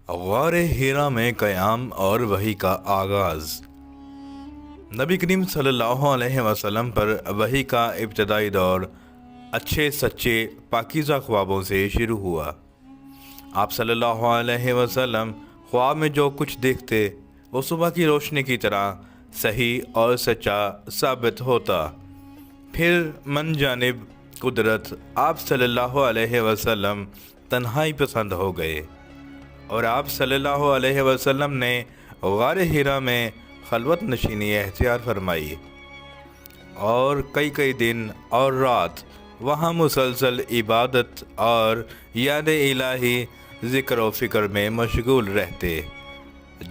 ग़ार हिरा में क़याम और वही का आगाज़। नबी करीम सल्लल्लाहु अलैहि वसल्लम पर वही का इब्तदाई दौर अच्छे सच्चे पाकीज़ा ख्वाबों से शुरू हुआ। आप सल्लल्लाहु अलैहि वसल्लम ख्वाब में जो कुछ देखते वो सुबह की रोशनी की तरह सही और सच्चा साबित होता। फिर मन जानिब कुदरत आप सल्लल्लाहु अलैहि वसल्लम तन्हाई पसंद हो गए और आप सल्लल्लाहु अलैहि वसल्लम ने ग़ार हिरा में खलवत नशीनी एख्तियार फरमाई और कई कई दिन और रात वहाँ मुसलसल इबादत और याद इलाही ज़िक्र व फ़िक्र में मशगूल रहते।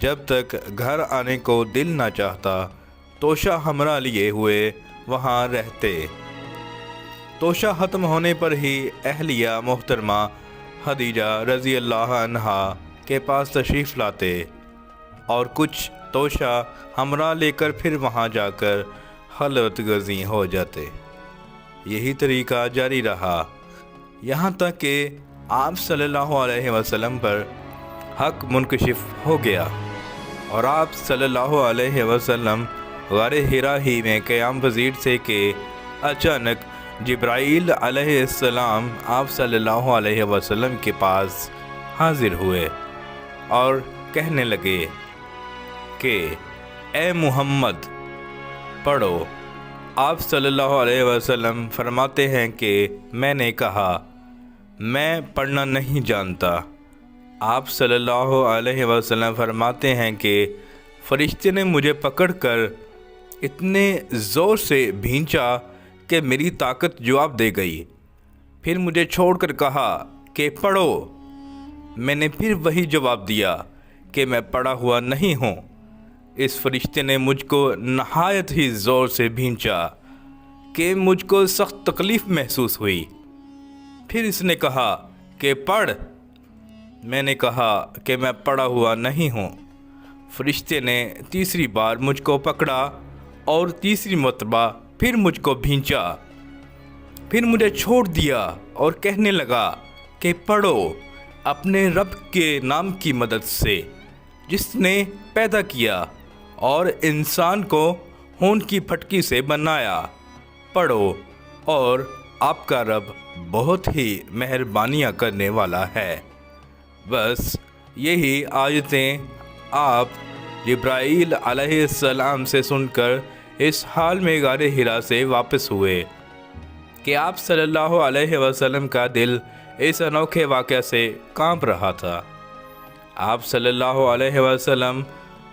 जब तक घर आने को दिल ना चाहता तोशा हमरा लिए हुए वहाँ रहते। तोशा ख़त्म होने पर ही अहलिया मोहतरमा खदीजा रज़ी अल्लाह अन्हा के पास तशरीफ़ लाते और कुछ तोशा हमरा लेकर फिर वहाँ जाकर खलवत गज़ी हो जाते। यही तरीक़ा जारी रहा यहाँ तक कि आप सल्लल्लाहु अलैहि वसल्लम पर हक़ मुनकशिफ हो गया और आप सल्लल्लाहु अलैहि वसल्लम ग़ार हिरा ही में क़याम पज़ीर थे कि अचानक जिब्राईल अलैहिस्सलाम आप सल्लल्लाहु अलैहि वसल्लम के पास हाज़िर हुए और कहने लगे कि ए मुहम्मद पढ़ो। आप सल्लल्लाहु अलैहि वसल्लम फरमाते हैं कि मैंने कहा मैं पढ़ना नहीं जानता। आप सल्लल्लाहु अलैहि वसल्लम फरमाते हैं कि फ़रिश्ते ने मुझे पकड़कर इतने ज़ोर से भींचा कि मेरी ताकत जवाब दे गई। फिर मुझे छोड़कर कहा कि पढ़ो। मैंने फिर वही जवाब दिया कि मैं पढ़ा हुआ नहीं हूँ। इस फरिश्ते ने मुझको नहायत ही ज़ोर से भींचा कि मुझको सख्त तकलीफ़ महसूस हुई। फिर इसने कहा कि पढ़। मैंने कहा कि मैं पढ़ा हुआ नहीं हूँ। फरिश्ते ने तीसरी बार मुझको पकड़ा और तीसरी मरतबा फिर मुझको भींचा। फिर मुझे छोड़ दिया और कहने लगा कि पढ़ो अपने रब के नाम की मदद से जिसने पैदा किया और इंसान को खून की फटकी से बनाया। पढ़ो और आपका रब बहुत ही मेहरबानियाँ करने वाला है। बस यही आयतें आप जिब्राईल अलैहिस्सलाम से सुनकर इस हाल में ग़ार हिरा से वापस हुए कि आप सल्लल्लाहु अलैहि वसल्लम का दिल इस अनोखे वाक़या से कांप रहा था। आप सल्लल्लाहु अलैहि वसल्लम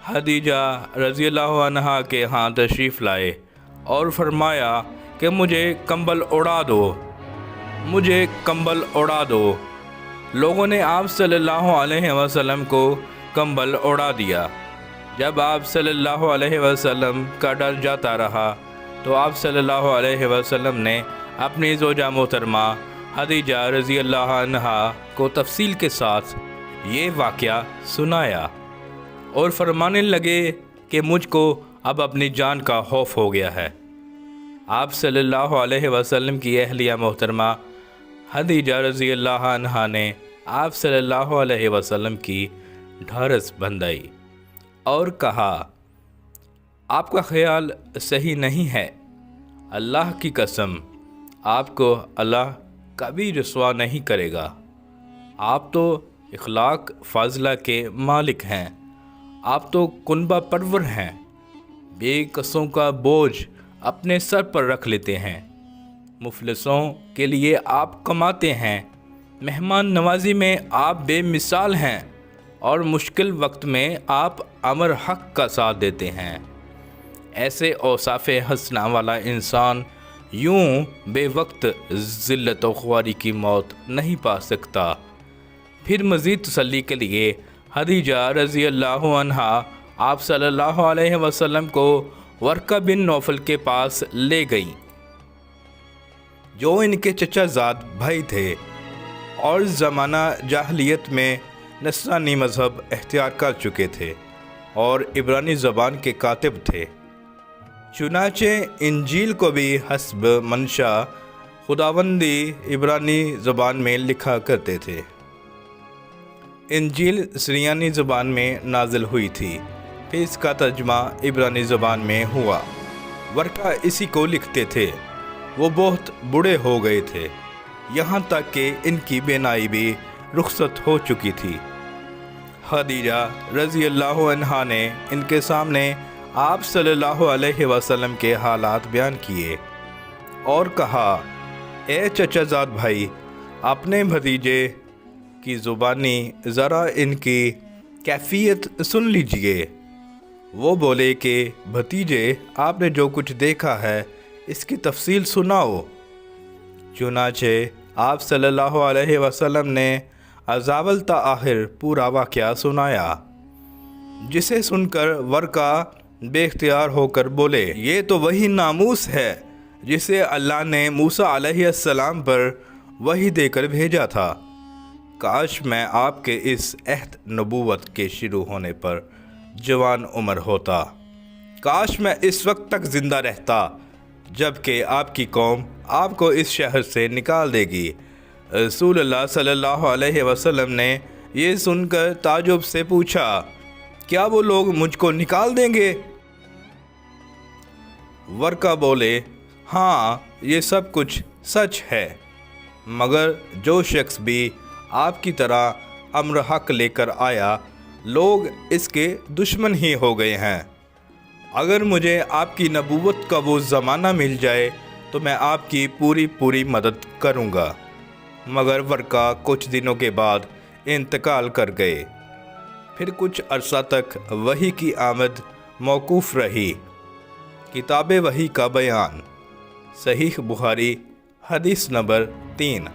खदीजा रज़ी अल्लाह अन्हा के यहाँ तशरीफ़ लाए और फरमाया कि मुझे कंबल उड़ा दो, मुझे कंबल उड़ा दो। लोगों ने आप सल्लल्लाहु अलैहि वसल्लम को कंबल उड़ा दिया। जब आप सल्लल्लाहु अलैहि वसल्लम का डर जाता रहा तो आप सल्लल्लाहु अलैहि वसल्लम ने अपनी ज़ौजा मोहतरमा खदीजा रज़ी अल्लाह अन्हा को तफसील के साथ ये वाक़या सुनाया और फरमाने लगे कि मुझको अब अपनी जान का खौफ हो गया है। आप सल्लल्लाहु अलैहि वसल्लम की अहलिया मोहतरमा खदीजा रज़ी अल्लाह अन्हा ने आप सल्लल्लाहु अलैहि वसल्लम की ढारस बंधाई और कहा आपका ख्याल सही नहीं है। अल्लाह की कसम आपको अल्लाह कभी रुसवा नहीं करेगा। आप तो इखलाक फाजला के मालिक हैं। आप तो कुनबा परवर हैं। बेकसों का बोझ अपने सर पर रख लेते हैं। मुफलिसों के लिए आप कमाते हैं। मेहमान नवाजी में आप बेमिसाल हैं और मुश्किल वक्त में आप अमर हक़ का साथ देते हैं। ऐसे औसाफ़े हसना वाला इंसान यूं बेवक्त ज़िल्लत व ख्वारी की मौत नहीं पा सकता। फिर मज़ीद तसल्ली के लिए खदीजा रज़ी अल्लाह अन्हा आप सल्लल्लाहु अलैहि वसल्लम को वर्का बिन नौफल के पास ले गईं, जो इनके चचाज़ाद भाई थे और ज़माना जाहलियत में नसरानी मज़हब इख्तियार कर चुके थे और इब्रानी ज़बान के कातिब थे। चुनाचे इंजील को भी हस्ब मंशा खुदावंदी इब्रानी ज़बान में लिखा करते थे। انجیل سریانی زبان میں نازل ہوئی تھی، پھر اس کا ترجمہ عبرانی زبان میں ہوا۔ ورقہ اسی کو لکھتے تھے۔ وہ بہت بوڑھے ہو گئے تھے، یہاں تک کہ ان کی بینائی بھی رخصت ہو چکی تھی۔ خدیجہ رضی اللہ عنہا نے ان کے سامنے آپ صلی اللہ علیہ وسلم کے حالات بیان کیے اور کہا، اے چچا زاد بھائی، اپنے بھتیجے کی زبانی ذرا ان کی کیفیت سن لیجئے۔ وہ بولے کہ بھتیجے، آپ نے جو کچھ دیکھا ہے اس کی تفصیل سناؤ۔ چنانچہ آپ صلی اللہ علیہ وسلم نے اول تا آخر پورا واقعہ سنایا، جسے سن کر ورقہ بے اختیار ہو کر بولے، یہ تو وہی ناموس ہے جسے اللہ نے موسیٰ علیہ السلام پر وحی دے کر بھیجا تھا۔ کاش میں آپ کے اس عہد نبوت کے شروع ہونے پر جوان عمر ہوتا، کاش میں اس وقت تک زندہ رہتا جب کہ آپ کی قوم آپ کو اس شہر سے نکال دے گی۔ رسول اللہ صلی اللہ علیہ وسلم نے یہ سن کر تعجب سے پوچھا، کیا وہ لوگ مجھ کو نکال دیں گے؟ ورقہ بولے، ہاں یہ سب کچھ سچ ہے، مگر جو شخص بھی آپ کی طرح امر حق لے کر آیا، لوگ اس کے دشمن ہی ہو گئے ہیں۔ اگر مجھے آپ کی نبوت کا وہ زمانہ مل جائے تو میں آپ کی پوری مدد کروں گا۔ مگر ورقہ کچھ دنوں کے بعد انتقال کر گئے۔ پھر کچھ عرصہ تک وحی کی آمد موقوف رہی۔ کتاب وحی کا بیان، صحیح بخاری، حدیث نمبر 3۔